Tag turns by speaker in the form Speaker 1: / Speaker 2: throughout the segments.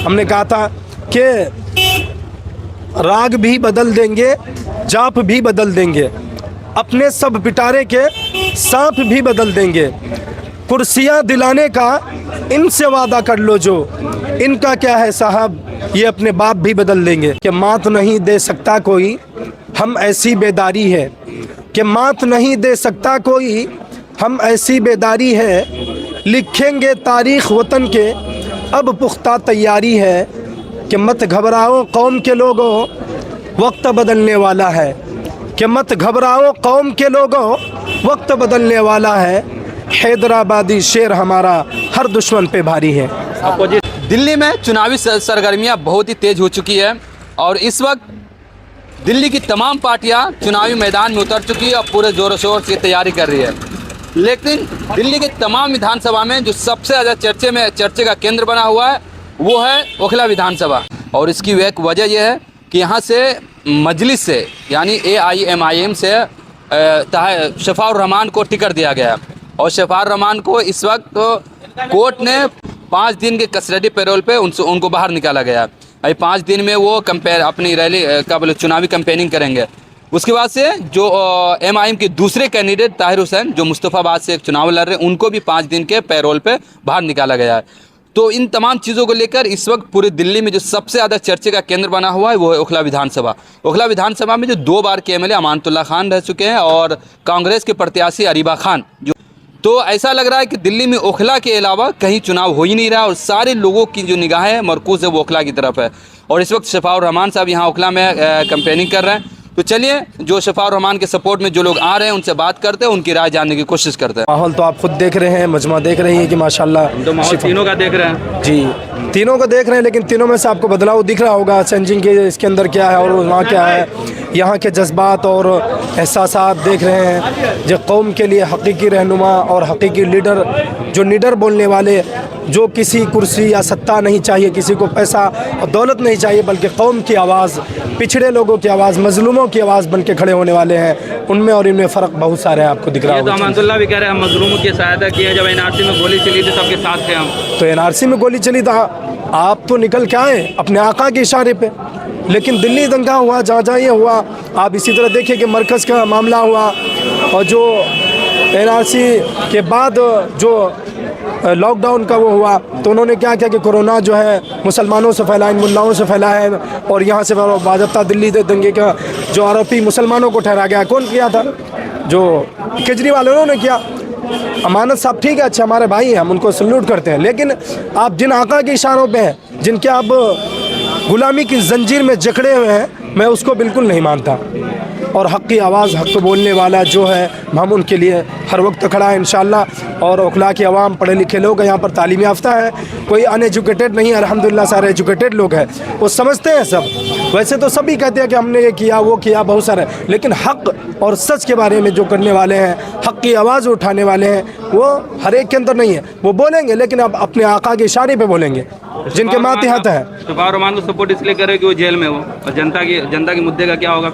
Speaker 1: हमने कहा था कि राग भी बदल देंगे, जाप भी बदल देंगे, अपने सब पिटारे के सांप भी बदल देंगे, कुर्सियाँ दिलाने का इनसे वादा कर लो जो, इनका क्या है साहब, ये अपने बाप भी बदल देंगे। कि मात नहीं दे सकता कोई, हम ऐसी बेदारी है, कि मात नहीं दे सकता कोई, हम ऐसी बेदारी है, लिखेंगे तारीख़ वतन के अब पुख्ता तैयारी है। कि मत घबराओ कौम के लोगों, वक्त बदलने वाला है, कि मत घबराओ कौम के लोगों, वक्त बदलने वाला है, हैदराबादी शेर हमारा हर दुश्मन पे भारी है।
Speaker 2: दिल्ली में चुनावी सरगर्मियां बहुत ही तेज हो चुकी है और इस वक्त दिल्ली की तमाम पार्टियां चुनावी मैदान में उतर चुकी है और पूरे जोरों शोर से तैयारी कर रही है। लेकिन दिल्ली के तमाम विधानसभा में जो सबसे ज़्यादा चर्चे का केंद्र बना हुआ है वो है ओखला विधानसभा। और इसकी एक वजह यह है कि यहाँ से मजलिस से यानी AIMIM से शफाउर रहमान को टिकट दिया गया है और शफाउर रहमान को इस वक्त कोर्ट ने 5 दिन के कस्टडी पैरोल पे उनको बाहर निकाला गया है। अभी 5 दिन में वो अपनी रैली का बोले चुनावी कैंपेनिंग करेंगे। उसके बाद से जो MIM के दूसरे कैंडिडेट ताहिर हुसैन जो मुस्तफ़ाबाद से एक चुनाव लड़ रहे हैं उनको भी 5 दिन के पैरोल पे बाहर निकाला गया है। तो इन तमाम चीज़ों को लेकर इस वक्त पूरे दिल्ली में जो सबसे ज़्यादा चर्चे का केंद्र बना हुआ है वो है ओखला विधानसभा। ओखला विधानसभा में जो 2 बार के MLA अमानतुल्लाह खान रह चुके हैं और कांग्रेस के प्रत्याशी अरीबा खान जो, तो ऐसा लग रहा है कि दिल्ली में ओखला के अलावा कहीं चुनाव हो ही नहीं रहा और सारे लोगों की जो निगाहें मरकूज़ है वो ओखला की तरफ है। और इस वक्त शफाउर रहमान साहब यहाँ ओखला में कैंपेनिंग कर रहे हैं। तो चलिए जो शफाउर रहमान के सपोर्ट में जो लोग आ रहे हैं उनसे बात करते हैं, उनकी राय जानने की कोशिश करते हैं।
Speaker 1: माहौल तो आप खुद देख रहे हैं, मजमा देख रही हैं कि माशाल्लाह
Speaker 2: तो माहौल तीनों का देख रहे हैं
Speaker 1: जी, तीनों को देख रहे हैं, लेकिन तीनों में से आपको बदलाव दिख रहा होगा चेंजिंग के इसके अंदर क्या है और वहाँ क्या है। यहाँ के जज्बात और एहसासात देख रहे हैं जो कौम के लिए हकीकी रहनुमा और हकीकी लीडर, जो निडर बोलने वाले, जो किसी कुर्सी या सत्ता नहीं चाहिए, किसी को पैसा और दौलत नहीं चाहिए, बल्कि कौम की आवाज़, पिछड़े लोगों की आवाज़, मजलूमों की आवाज़ बन के खड़े होने वाले हैं। उनमें और इनमें फ़र्क बहुत सारे हैं, आपको दिख रहा होगा।
Speaker 2: तो अमानतुल्लाह भी कह रहे हैं हम मजलूमों की सहायता की है, जब NRC में गोली चली थी सबके साथ थे हम।
Speaker 1: तो NRC में गोली चली था, आप तो निकल के आए अपने आका के इशारे पे, लेकिन दिल्ली दंगा हुआ, जहाँ ये हुआ। आप इसी तरह देखिए कि मरकज़ का मामला हुआ और जो NRC के बाद जो लॉकडाउन का वो हुआ, तो उन्होंने क्या किया कि कोरोना जो है मुसलमानों से फैला, इन मुल्लाओं से फैला है और यहाँ से बाज़ाब्ता दिल्ली दंगे का जो आरोपी मुसलमानों को ठहरा गया। कौन किया था? जो केजरीवाल उन्होंने किया। अमानत साहब ठीक है, अच्छे हमारे भाई हैं, हम उनको सल्यूट करते हैं, लेकिन आप जिन आका के इशारों पे हैं, जिनके आप गुलामी की जंजीर में जकड़े हुए हैं, मैं उसको बिल्कुल नहीं मानता। और हक़ की आवाज़, हक़ बोलने वाला जो है, हम उनके लिए हर वक्त खड़ा है इंशाअल्लाह। और ओखला की आवाम पढ़े लिखे लोग हैं, यहाँ पर तालीम याफ्ता है, कोई अनएजुकेटेड नहीं है, अल्हम्दुलिल्लाह सारे एजुकेटेड लोग हैं, वो समझते हैं सब। वैसे तो सभी कहते हैं कि हमने ये किया वो किया, बहुत सारे, लेकिन हक़ और सच के बारे में जो करने वाले हैं, हक़ की आवाज़ उठाने वाले हैं, वो हर एक के अंदर नहीं है। वो बोलेंगे लेकिन अब अपने आका के इशारे पे बोलेंगे, जिनके मातहत है।
Speaker 2: शफाउर रहमान को सपोर्ट इसलिए करे कि वो जेल में हो, और जनता के मुद्दे का क्या होगा?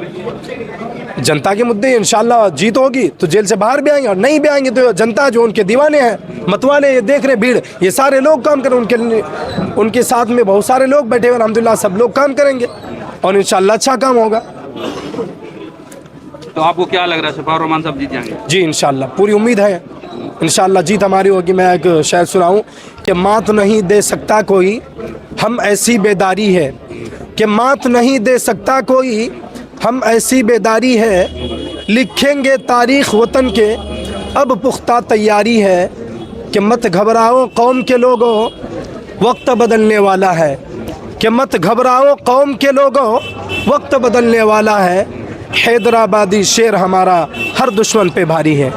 Speaker 1: जनता के मुद्दे इंशाल्लाह जीत होगी तो जेल से बाहर भी आएंगे, और नहीं भी आएंगे तो जनता जो उनके दीवाने हैं, मतवाले, ये देख रहे भीड़, ये सारे लोग काम करें, उनके साथ में बहुत सारे लोग बैठे हुए, अल्हम्दुलिल्लाह सब लोग काम करेंगे और इंशाल्लाह अच्छा काम होगा।
Speaker 2: तो आपको क्या लग रहा है, शफाउर रहमान साहब जीत जाएंगे?
Speaker 1: जी इंशाल्लाह, पूरी उम्मीद है, इंशाल्लाह जीत हमारी होगी। मैं एक शायर सुनाऊँ कि मात नहीं दे सकता कोई, हम ऐसी बेदारी है, कि मात नहीं दे सकता कोई, हम ऐसी बेदारी है, लिखेंगे तारीख़ वतन के अब पुख्ता तैयारी है। कि मत घबराओ कौम के लोगों, वक्त बदलने वाला है, कि मत घबराओ कौम के लोगों, वक्त बदलने वाला है, हैदराबादी शेर हमारा हर दुश्मन पे भारी है।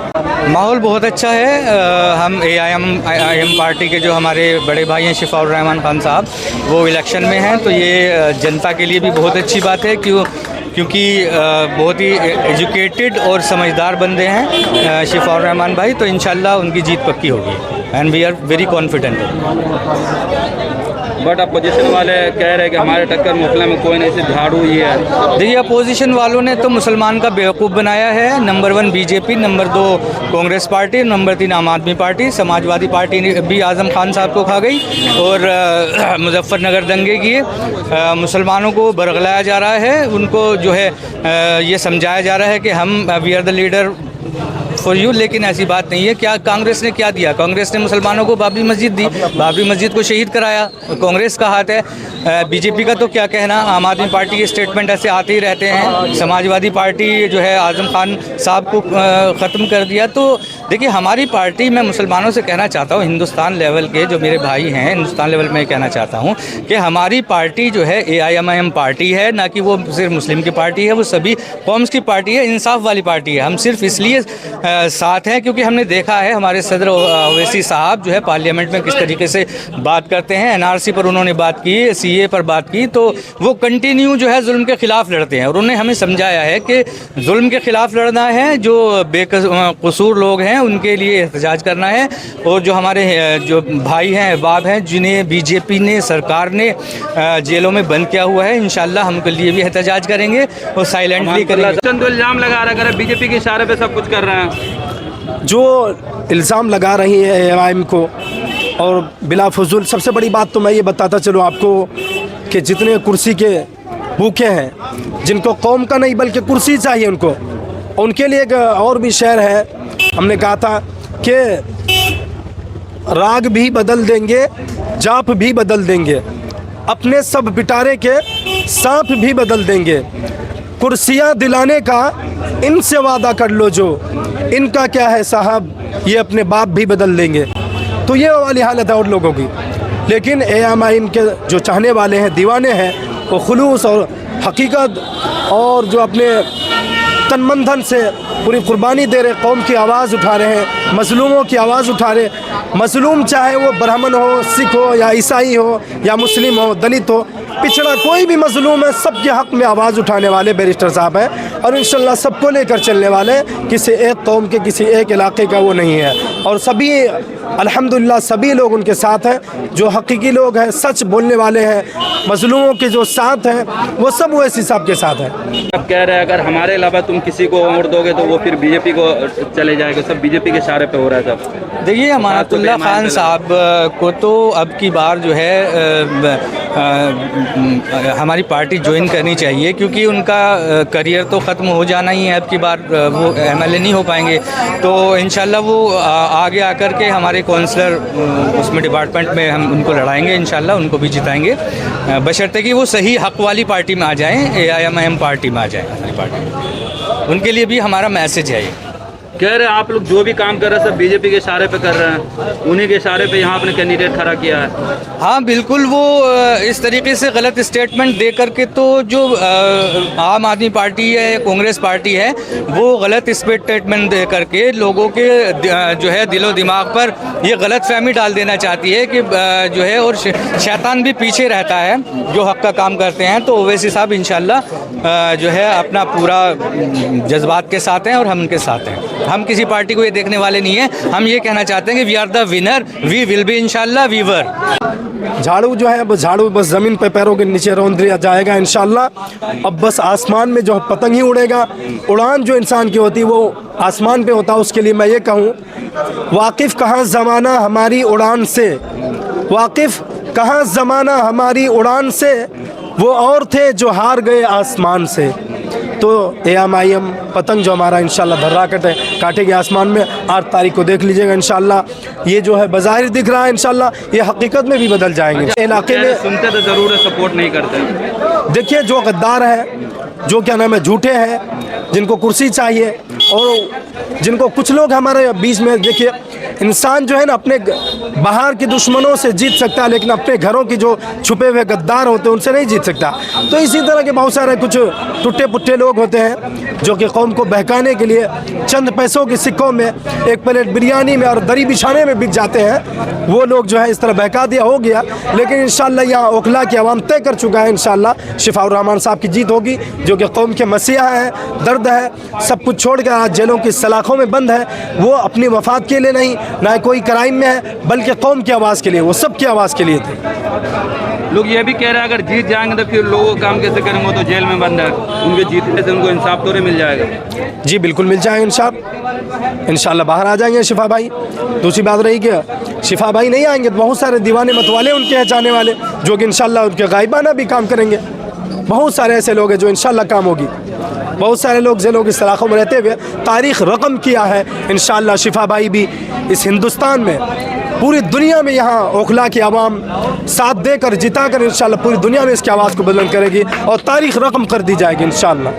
Speaker 3: माहौल बहुत अच्छा है। हम AIM पार्टी के जो हमारे बड़े भाई हैं शफाउर रहमान खान साहब, वो इलेक्शन में हैं, तो ये जनता के लिए भी बहुत अच्छी बात है क्योंकि बहुत ही एजुकेटेड और समझदार बंदे हैं शफाउर रहमान भाई, तो इंशाल्लाह उनकी जीत पक्की होगी and we are very confident.
Speaker 2: But opposition वाले कह रहे हैं कि हमारे टक्कर मुखला में कोई नहीं, सिर्फ झाड़ू ही है।
Speaker 3: देखिए, अपोजिशन वालों ने तो मुसलमान का बेवकूफ़ बनाया है। Number 1 BJP, number 2 Congress party, number 3 आम आदमी पार्टी, समाजवादी पार्टी ने भी आज़म खान साहब को खा गई और मुजफ्फरनगर दंगे किए। मुसलमानों को बरगलाया जा रहा है, उनको जो है ये समझाया जा रहा है कि हम we are the leader for you, लेकिन ऐसी बात नहीं है। क्या कांग्रेस ने क्या दिया? कांग्रेस ने मुसलमानों को बाबरी मस्जिद दी, बाबरी मस्जिद को शहीद कराया, कांग्रेस का हाथ है। बीजेपी का तो क्या कहना, आम आदमी पार्टी के स्टेटमेंट ऐसे आते ही रहते हैं। समाजवादी पार्टी जो है आज़म खान साहब को ख़त्म कर दिया। तो देखिए, हमारी पार्टी, मैं मुसलमानों से कहना चाहता हूँ, हिंदुस्तान लेवल के जो मेरे भाई हैं, हिंदुस्तान लेवल में कहना चाहता हूँ कि हमारी पार्टी जो है AIMIM पार्टी है, ना कि वो सिर्फ मुस्लिम की पार्टी है, वो सभी कौम्स की पार्टी है, इंसाफ वाली पार्टी है। हम सिर्फ इसलिए साथ हैं क्योंकि हमने देखा है हमारे सदर ओवैसी साहब जो है पार्लियामेंट में किस तरीके से बात करते हैं। NRC पर उन्होंने बात की, CA पर बात की, तो वो कंटिन्यू जो है जुल्म के ख़िलाफ़ लड़ते हैं और उन्होंने हमें समझाया है कि जुल्म के ख़िलाफ़ लड़ना है, जो बेकसूर लोग हैं उनके लिए एहतजाज करना है, और जो हमारे जो भाई हैं, अहबाब हैं, जिन्हें बीजेपी ने, सरकार ने जेलों में बंद किया हुआ है, इंशाल्लाह हम उनके लिए भी एहतजाज करेंगे और साइलेंटली करेंगे।
Speaker 2: चंद इल्ज़ाम लगा रहा है, बीजेपी के इशारे पे सब कुछ कर रहे हैं।
Speaker 1: जो इल्ज़ाम लगा रही है AIM को और बिला फजूल, सबसे बड़ी बात तो मैं ये बताता चलूँ आपको कि जितने कुर्सी के भूखे हैं, जिनको कौम का नहीं बल्कि कुर्सी चाहिए उनके लिए एक और भी शेर है। हमने कहा था कि राग भी बदल देंगे, जाप भी बदल देंगे, अपने सब पिटारे के सांप भी बदल देंगे, कुर्सियाँ दिलाने का इनसे वादा कर लो, जो इनका क्या है साहब, ये अपने बाप भी बदल देंगे। तो ये वाली हालत है और लोगों की। लेकिन AIMIM के जो चाहने वाले हैं, दीवाने हैं, वो खुलूस और हकीकत और जो अपने तन मन धन से पूरी कुर्बानी दे रहे, कौम की आवाज़ उठा रहे हैं, मज़लूमों की आवाज़ उठा रहे। मज़लूम चाहे वो ब्राह्मण हो, सिख हो, या ईसाई हो, या मुस्लिम हो, दलित हो, पिछड़ा कोई भी मज़लूम है, सबके हक़ में आवाज़ उठाने वाले बैरिस्टर साहब हैं और इंशाल्लाह सबको लेकर चलने वाले। किसी एक कौम के, किसी एक इलाके का वो नहीं है। और सभी अल्हम्दुलिल्लाह सभी लोग उनके साथ हैं, जो हकीकी लोग हैं, सच बोलने वाले हैं, मज़लूमों के जो साथ हैं, वो सब वैसी साहब के साथ हैं।
Speaker 2: अब कह रहे हैं अगर हमारे अलावा तुम किसी को वोट दोगे तो वो फिर बीजेपी को चले जाएगा, सब बीजेपी के इशारे पे हो रहा है सब।
Speaker 3: देखिए, अमानतुल्लाह खान साहब को तो अब की बार जो है हमारी पार्टी ज्वाइन करनी चाहिए, क्योंकि उनका करियर तो ख़त्म हो जाना ही है। अब की बार वो MLA नहीं हो पाएंगे, तो इंशाल्लाह वो आगे आकर के हमारे काउंसलर उसमें डिपार्टमेंट में हम उनको लड़ाएंगे, इंशाल्लाह उनको भी जिताएंगे, बशर्ते कि वो सही हक़ वाली पार्टी में आ जाएं, AIMIM पार्टी में आ जाएं। हमारी पार्टी उनके लिए भी हमारा मैसेज है। ये
Speaker 2: कह रहे हैं आप लोग जो भी काम कर रहे हैं सब बीजेपी के इशारे पे कर रहे हैं, उन्हीं के इशारे पे यहाँ अपने कैंडिडेट खड़ा किया है।
Speaker 3: हाँ बिल्कुल, वो इस तरीके से गलत स्टेटमेंट दे करके, तो जो आम आदमी पार्टी है, कांग्रेस पार्टी है, वो गलत स्टेटमेंट दे करके लोगों के जो है दिलो दिमाग पर ये गलत फहमी डाल देना चाहती है कि जो है, और शैतान भी पीछे रहता है जो हक़ का काम करते हैं। तो ओवैसी साहब इंशाल्लाह जो है अपना पूरा जज्बात के साथ हैं और हम उनके साथ हैं। हम किसी पार्टी को ये देखने वाले नहीं हैं। हम ये कहना चाहते हैं कि we are the winner, we will be इंशाल्लाह वीवर।
Speaker 1: झाड़ू जो है, बस झाड़ू बस ज़मीन पे पैरों के नीचे रौंद दिया जाएगा इंशाल्लाह। अब बस आसमान में जो पतंग ही उड़ेगा। उड़ान जो इंसान की होती है वो आसमान पे होता है। उसके लिए मैं ये कहूँ, वाकिफ़ कहाँ ज़माना हमारी उड़ान से, वाकिफ़ कहाँ ज़माना हमारी उड़ान से, वो और थे जो हार गए आसमान से। तो AIMIM पतंग जो हमारा इंशाल्लाह धर्रा काटेगी आसमान में। 8 तारीख को देख लीजिएगा इंशाल्लाह। ये जो है बज़ाहिर दिख रहा है, इंशाल्लाह ये हकीकत में भी बदल जाएंगे। इलाके में
Speaker 2: सुनते तो ज़रूर है, सपोर्ट नहीं करते।
Speaker 1: देखिए, जो गद्दार है, जो क्या नाम है झूठे हैं, जिनको कुर्सी चाहिए, और जिनको कुछ लोग हमारे बीच में, देखिए इंसान जो है ना अपने बाहर के दुश्मनों से जीत सकता है, लेकिन अपने घरों की जो छुपे हुए गद्दार होते हैं उनसे नहीं जीत सकता। तो इसी तरह के बहुत सारे कुछ टुट्टे पुट्टे लोग होते हैं जो कि कौम को बहकाने के लिए चंद पैसों के सिक्कों में, एक प्लेट बिरयानी में और दरी बिछाने में बिक जाते हैं। वो लोग जो है इस तरह बहका दिया, हो गया। लेकिन इंशाल्लाह यहाँ ओखला की आवाम तय कर चुका है, इंशाल्लाह शिफाउर रहमान साहब की जीत होगी, जो कि कौम के मसीहा है, दर्द है, सब कुछ छोड़ कर आज जेलों की सलाखों में बंद है। वो अपनी वफात के लिए नहीं, ना कोई क्राइम में है, बल्कि कौम की आवाज़ के लिए, वो सब की आवाज़ के लिए थे।
Speaker 2: लोग ये भी कह रहे हैं अगर जीत जाएंगे तो फिर लोगों काम कैसे करेंगे, वो तो जेल में बंद है, उनके जीतने से उनको इंसाफ तो मिल जाएगा।
Speaker 1: जी बिल्कुल मिल जाएंगे इंशाल्लाह बाहर आ जाएंगे शिफा भाई। दूसरी बात रही कि शिफा भाई नहीं आएंगे तो बहुत सारे दीवाने मतवाले उनके हैं चाहने वाले, जो कि इंशाल्लाह उनके गायबाना भी काम करेंगे। बहुत सारे ऐसे लोग हैं जो इंशाल्लाह काम होगी। बहुत सारे लोग जेलों की सलाखों में रहते हुए तारीख़ रकम किया है। इंशाल्लाह शिफा भाई भी इस हिंदुस्तान में, पूरी दुनिया में यहाँ ओखला की आवाम साथ देकर जिता कर इंशाल्लाह पूरी दुनिया में इसकी आवाज़ को बुलंद करेगी और तारीख़ रकम कर दी जाएगी इंशाल्लाह।